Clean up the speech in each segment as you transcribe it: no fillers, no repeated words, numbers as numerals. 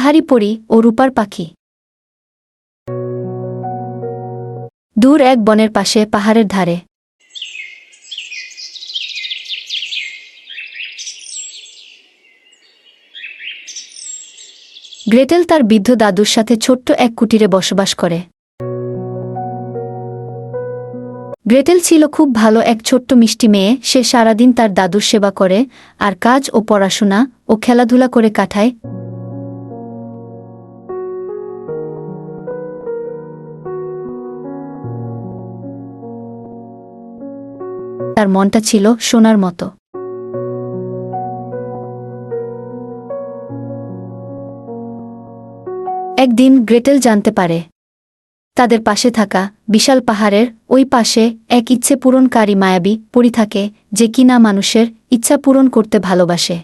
পাহাড়ি পরী ও রূপার পাখি। দূর এক বনের পাশে পাহাড়ের ধারে গ্রেটেল তার বৃদ্ধ দাদুর সাথে ছোট্ট এক কুটিরে বসবাস করে। গ্রেটেল ছিল খুব ভালো এক ছোট্ট মিষ্টি মেয়ে। সে সারাদিন তার দাদুর সেবা করে আর কাজ ও পড়াশোনা ও খেলাধুলা করে কাটায়। তার মনটা ছিল সোনার মতো। একদিন গ্রেটেল জানতে পারে তাদের পাশে থাকা বিশাল পাহাড়ের ওই পাশে এক ইচ্ছে পূরণকারী মায়াবী পরী থাকে, যে কিনা মানুষের ইচ্ছা পূরণ করতে ভালোবাসে।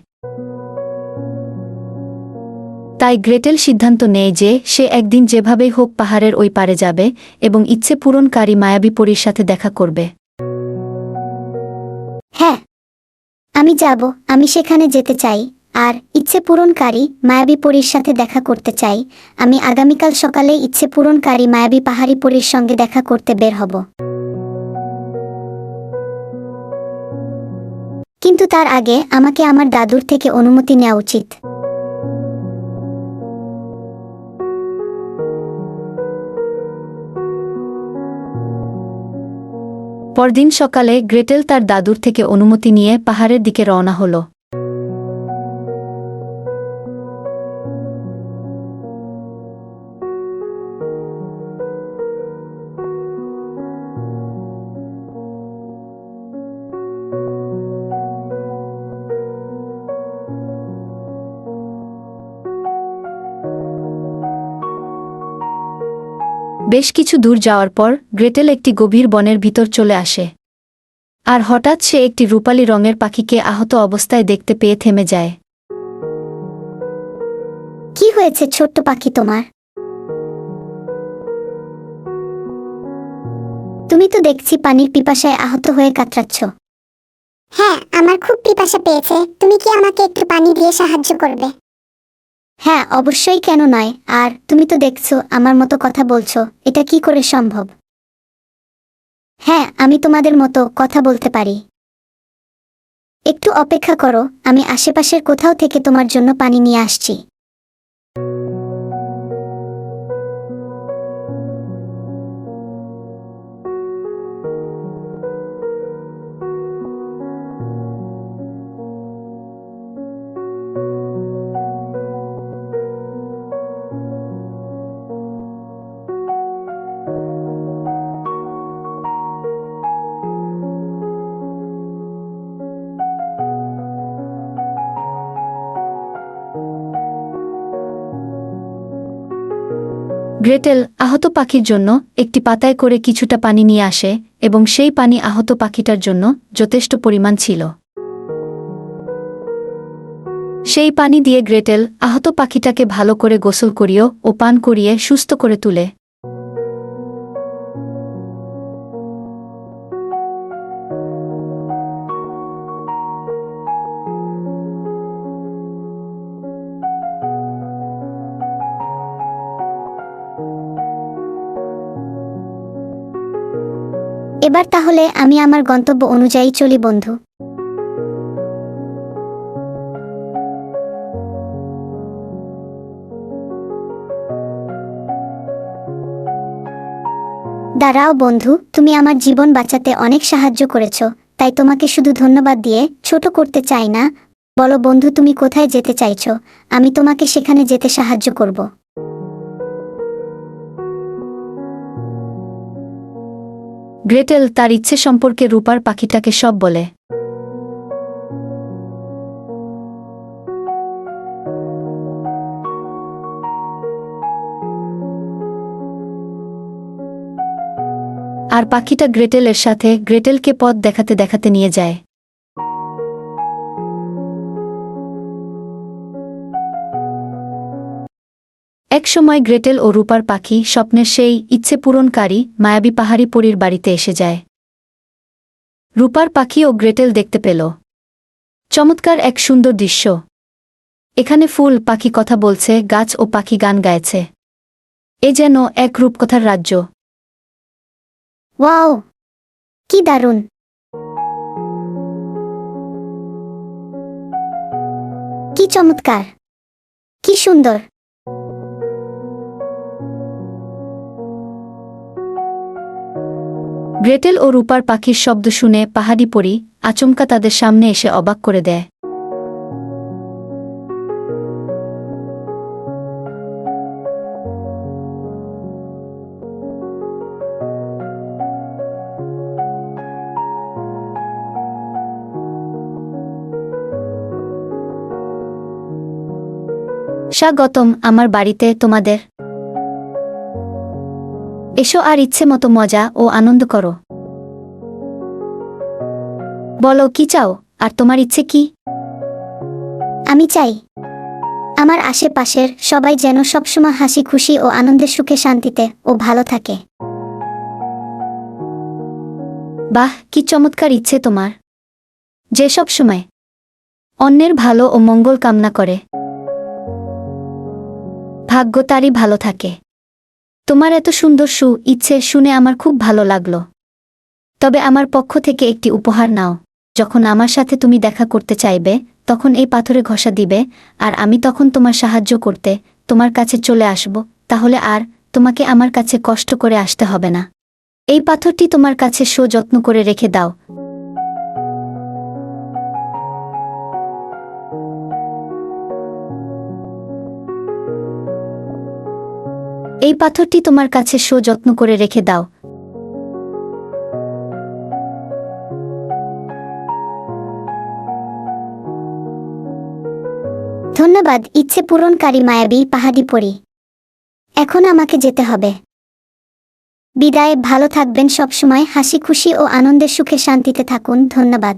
তাই গ্রেটেল সিদ্ধান্ত নেয় যে সে একদিন যেভাবেই হোক পাহাড়ের ওই পারে যাবে এবং ইচ্ছে পূরণকারী মায়াবী পরীর সাথে দেখা করবে। হ্যাঁ, আমি যাব। আমি সেখানে যেতে চাই আর ইচ্ছে পূরণকারী মায়াবী পরীর সাথে দেখা করতে চাই। আমি আগামীকাল সকালে ইচ্ছে পূরণকারী মায়াবী পাহাড়ি পরীর সঙ্গে দেখা করতে বের হব। কিন্তু তার আগে আমাকে আমার দাদুর থেকে অনুমতি নেওয়া উচিত। পরদিন সকালে গ্রেটেল তার দাদুর থেকে অনুমতি নিয়ে পাহাড়ের দিকে রওনা হল। বেশ কিছু দূর যাওয়ার পর গ্রেটেল একটি গভীর বনের ভিতর চলে আসে। আর হঠাৎ সে একটি রূপালী রঙের পাখিকে আহত অবস্থায় দেখতে পেয়ে থেমে যায়। কি হয়েছে ছোট্ট পাখি তোমার? তুমি তো দেখছি পানির পিপাসায় আহত হয়ে কাতরাচ্ছ। হ্যাঁ, আমার খুব পিপাসা পেয়েছে। তুমি কি আমাকে একটু পানি দিয়ে সাহায্য করবে? হ্যাঁ, অবশ্যই, কেন নয়। আর তুমি তো দেখছো আমার মতো কথা বলছো, এটা কি করে সম্ভব? হ্যাঁ, আমি তোমাদের মতো কথা বলতে পারি। একটু অপেক্ষা করো, আমি আশেপাশের কোথাও থেকে তোমার জন্য পানি নিয়ে আসছি। গ্রেটেল আহত পাখির জন্য একটি পাতায় করে কিছুটা পানি নিয়ে আসে এবং সেই পানি আহত পাখিটার জন্য যথেষ্ট পরিমাণ ছিল। সেই পানি দিয়ে গ্রেটেল আহত পাখিটাকে ভালো করে গোসল করিয়ে ও পান করিয়ে সুস্থ করে তুলে। এবার তাহলে আমি আমার গন্তব্য অনুযায়ী চলি বন্ধু। দাঁড়াও বন্ধু, তুমি আমার জীবন বাঁচাতে অনেক সাহায্য করেছো, তাই তোমাকে শুধু ধন্যবাদ দিয়ে ছোট করতে চাই না। বলো বন্ধু, তুমি কোথায় যেতে চাইছো? আমি তোমাকে সেখানে যেতে সাহায্য করব। গ্রেটেল তার ইচ্ছে সম্পর্কে রূপার পাখিটাকে সব বলে। আর পাখিটা গ্রেটেলের সাথে গ্রেটেলকে পথ দেখাতে দেখাতে নিয়ে যায়। এক সময় গ্রেটেল ও রূপার পাখি স্বপ্নের সেই ইচ্ছে পূরণকারী মায়াবী পাহাড়ি পরীর বাড়িতে এসে যায়। রূপার পাখি ও গ্রেটেল দেখতে পেল চমৎকার এক সুন্দর দৃশ্য। এখানে ফুল পাখি কথা বলছে, গাছ ও পাখি গান গাইছে। এ যেন এক রূপকথার রাজ্য। ওয়াও, কি দারুণ! কি চমৎকার! কি সুন্দর! গ্রেটেল ও রূপার পাখির শব্দ শুনে পাহাড়ি পরী আচমকা তাদের সামনে এসে অবাক করে দেয়। স্বাগতম আমার বাড়িতে তোমাদের। এসো আর ইচ্ছে মতো মজা ও আনন্দ করো। বলো কি চাও, আর তোমার ইচ্ছে কি? আমি চাই আমার আশেপাশের সবাই যেন সবসময় হাসি খুশি ও আনন্দের সুখে শান্তিতে ও ভালো থাকে। বাহ, কি চমৎকার ইচ্ছে তোমার, যে সব সময় অন্যের ভালো ও মঙ্গল কামনা করে। ভাগ্য তারই ভালো থাকে। তোমার এত সুন্দর ইচ্ছে শুনে আমার খুব ভালো লাগলো। তবে আমার পক্ষ থেকে একটি উপহার নাও। যখন আমার সাথে তুমি দেখা করতে চাইবে, তখন এই পাথরে ঘষা দিবে, আর আমি তখন তোমার সাহায্য করতে তোমার কাছে চলে আসব। তাহলে আর তোমাকে আমার কাছে কষ্ট করে আসতে হবে না। এই পাথরটি তোমার কাছে যত্ন করে রেখে দাও। এই পাথরটি তোমার কাছে যত্ন করে রেখে দাও। ধন্যবাদ ইচ্ছে পূরণকারী মায়াবী পাহাড়ি পরী। এখন আমাকে যেতে হবে। বিদায়, ভালো থাকবেন সবসময়, হাসি খুশি ও আনন্দের সুখে শান্তিতে থাকুন। ধন্যবাদ।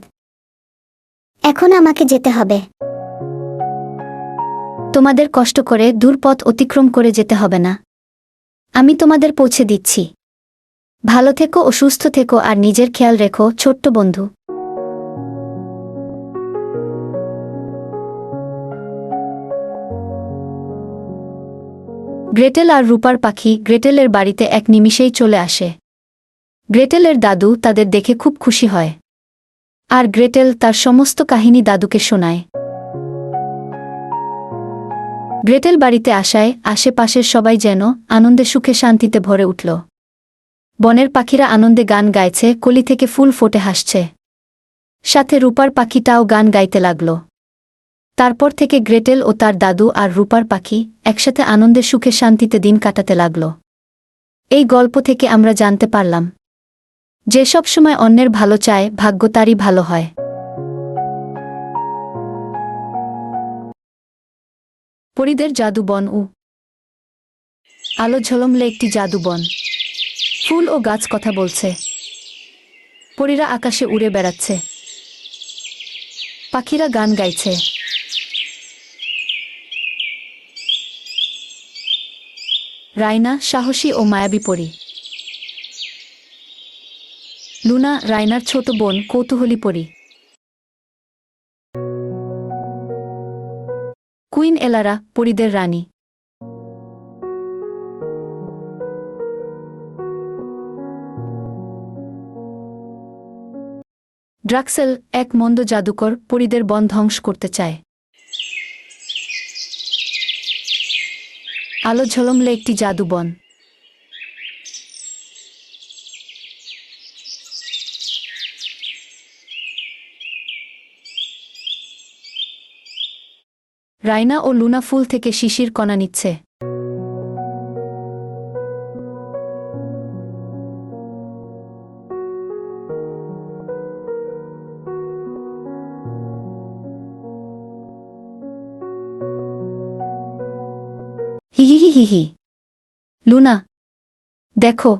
এখন আমাকে যেতে হবে। তোমাদের কষ্ট করে দূর পথ অতিক্রম করে যেতে হবে না। আমি তোমাদের পৌঁছে দিচ্ছি। ভালো থেকো ও সুস্থ থেকো, আর নিজের খেয়াল রেখো ছোট্ট বন্ধু। গ্রেটেল আর রূপার পাখি গ্রেটেলের বাড়িতে এক নিমিষেই চলে আসে। গ্রেটেলের দাদু তাদের দেখে খুব খুশি হয়, আর গ্রেটেল তার সমস্ত কাহিনী দাদুকে শোনায়। গ্রেটেল বাড়িতে আসায় আশেপাশের সবাই যেন আনন্দে সুখে শান্তিতে ভরে উঠল। বনের পাখিরা আনন্দে গান গাইছে, কলি থেকে ফুল ফোটে হাসছে। সাথে রূপার পাখিটাও গান গাইতে লাগল। তারপর থেকে গ্রেটেল ও তার দাদু আর রূপার পাখি একসাথে আনন্দে সুখে শান্তিতে দিন কাটাতে লাগল। এই গল্প থেকে আমরা জানতে পারলাম, যে সব সময় অন্যের ভালো চায়, ভাগ্য তারই ভালো হয়। পরীদের জাদুবন আলো ঝলমলে একটি জাদুবন। ফুল ও গাছ কথা বলছে। পরীরা আকাশে উড়ে বেড়াচ্ছে। পাখিরা গান গাইছে। রাইনা সাহসী ও মায়াবী পরী। লুনা রাইনার ছোট বোন, কৌতূহলী পরী। কুইন এলারা পরীদের রানী। ড্রাক্সেল এক মন্দ জাদুকর, পরীদের বন ধ্বংস করতে চায়। আলো ঝলমলে একটি জাদুবন। রাইনা ও লুনা ফুল থেকে শিশির কণা নিচ্ছে। হিহি লুনা, দেখো,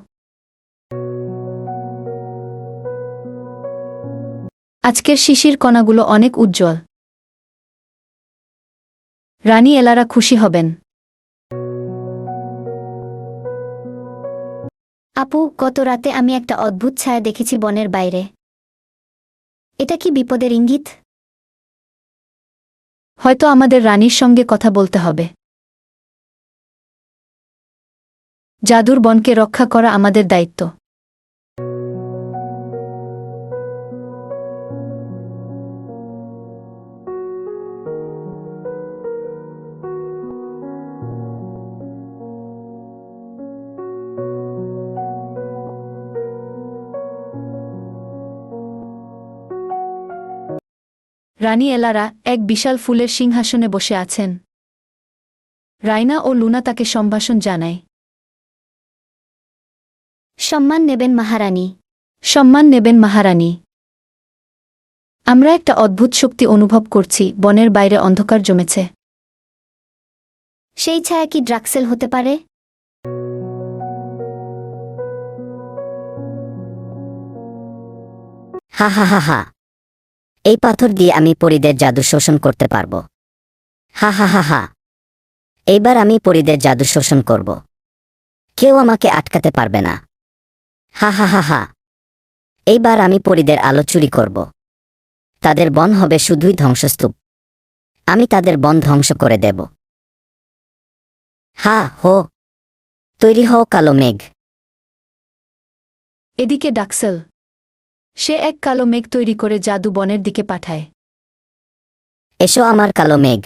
আজকের শিশির কণাগুলো অনেক উজ্জ্বল। রানী এলারা খুশি হবেন। আপু, গত রাতে আমি একটা অদ্ভুত ছায়া দেখেছি বনের বাইরে। এটা কি বিপদের ইঙ্গিত? হয়তো আমাদের রানীর সঙ্গে কথা বলতে হবে। জাদুর বনকে রক্ষা করা আমাদের দায়িত্ব। রানী এলারা এক বিশাল ফুলের সিংহাসনে বসে আছেন। রাইনা ও লুনা তাকে সম্ভাষণ জানায়। সম্মান নেবেন মহারানী। সম্মান নেবেন মহারানী। আমরা একটা অদ্ভুত শক্তি অনুভব করছি, বনের বাইরে অন্ধকার জমেছে। সেই ছায়া কি ড্রাক্সেল হতে পারে? হা হা হা হা, এই পাথর দিয়ে আমি পরীদের জাদু শোষণ করতে পারব। হা হা হা হা, এইবার আমি পরীদের জাদু শোষণ করব। কেউ আমাকে আটকাতে পারবে না। হা হা হা হা, এইবার আমি পরীদের আলো চুরি করব। তাদের বন হবে শুধুই ধ্বংসস্তূপ। আমি তাদের বন ধ্বংস করে দেব। হা হো, তৈরি হও কালো মেঘ। এদিকে ডাক্সেল, সে এক কালো মেঘ তৈরি করে জাদু বনের দিকে পাঠায়। এসো আমার কালো মেঘ,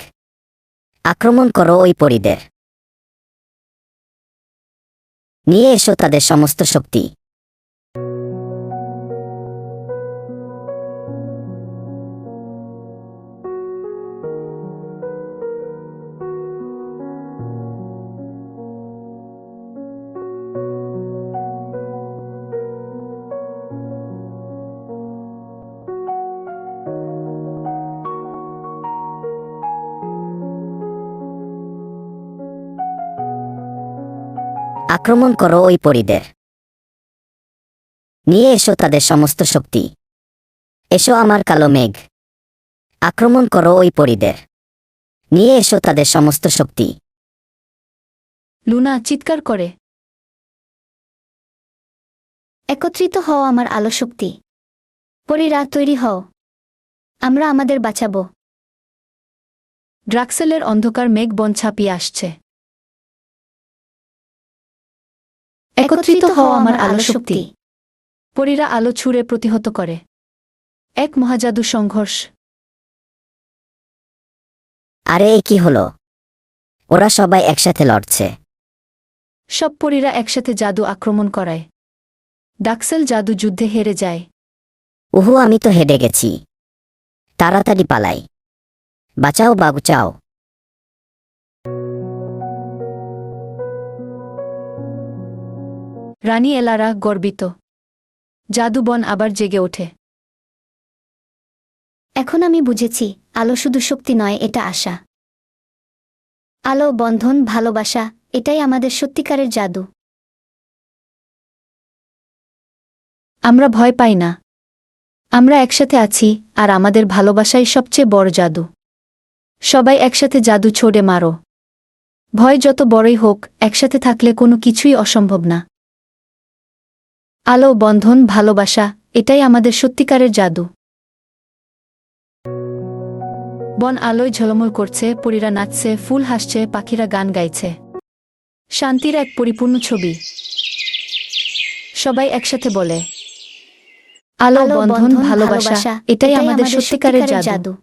আক্রমণ করো ওই পরীদের। নিয়ে এসো তাদের সমস্ত শক্তি। আক্রমণ করো ওই পরীদের। নিয়ে এসো তাদের সমস্ত শক্তি। এসো আমার কালো মেঘ, আক্রমণ করো ওই পরীদের। নিয়ে এসো তাদের সমস্ত শক্তি। লুনা চিৎকার করে। একত্রিত হও আমার আলো শক্তি। পরীরা তৈরি হও, আমরা আমাদের বাঁচাবো। ড্রাক্সেলের অন্ধকার মেঘ বন ছাপিয়ে আসছে। একত্রিত হও আমার আলো শক্তি। পরীরা আলো ছুঁড়ে প্রতিহত করে। এক মহাজাদু সংঘর্ষ। আরে এ কি হলো? ওরা সবাই একসাথে লড়ছে। সব পরীরা একসাথে জাদু আক্রমণ করায়। ডাক্সেল জাদু যুদ্ধে হেরে যায়। উহু, আমি তো হেডে গেছি। তাড়াতাড়ি পালাই। বাঁচাও বাগুচাও। রানী এলারা গর্বিত। জাদুবন আবার জেগে ওঠে। এখন আমি বুঝেছি, আলো শুধু শক্তি নয়, এটা আশা। আলো, বন্ধন, ভালোবাসা, এটাই আমাদের সত্যিকারের জাদু। আমরা ভয় পাই না। আমরা একসাথে আছি, আর আমাদের ভালোবাসাই সবচেয়ে বড় জাদু। সবাই একসাথে জাদু ছড়ে মারো। ভয় যত বড়ই হোক, একসাথে থাকলে কোনো কিছুই অসম্ভব না। আলো, বন্ধন, ভালোবাসা, এটাই আমাদের সত্যিকারের জাদু। বন আলোয় ঝলমল করছে, পরীরা নাচছে, ফুল হাসছে, পাখিরা গান গাইছে। শান্তির এক পরিপূর্ণ ছবি। সবাই একসাথে বলে, আলো, বন্ধন, ভালোবাসা, এটাই আমাদের সত্যিকারের জাদু।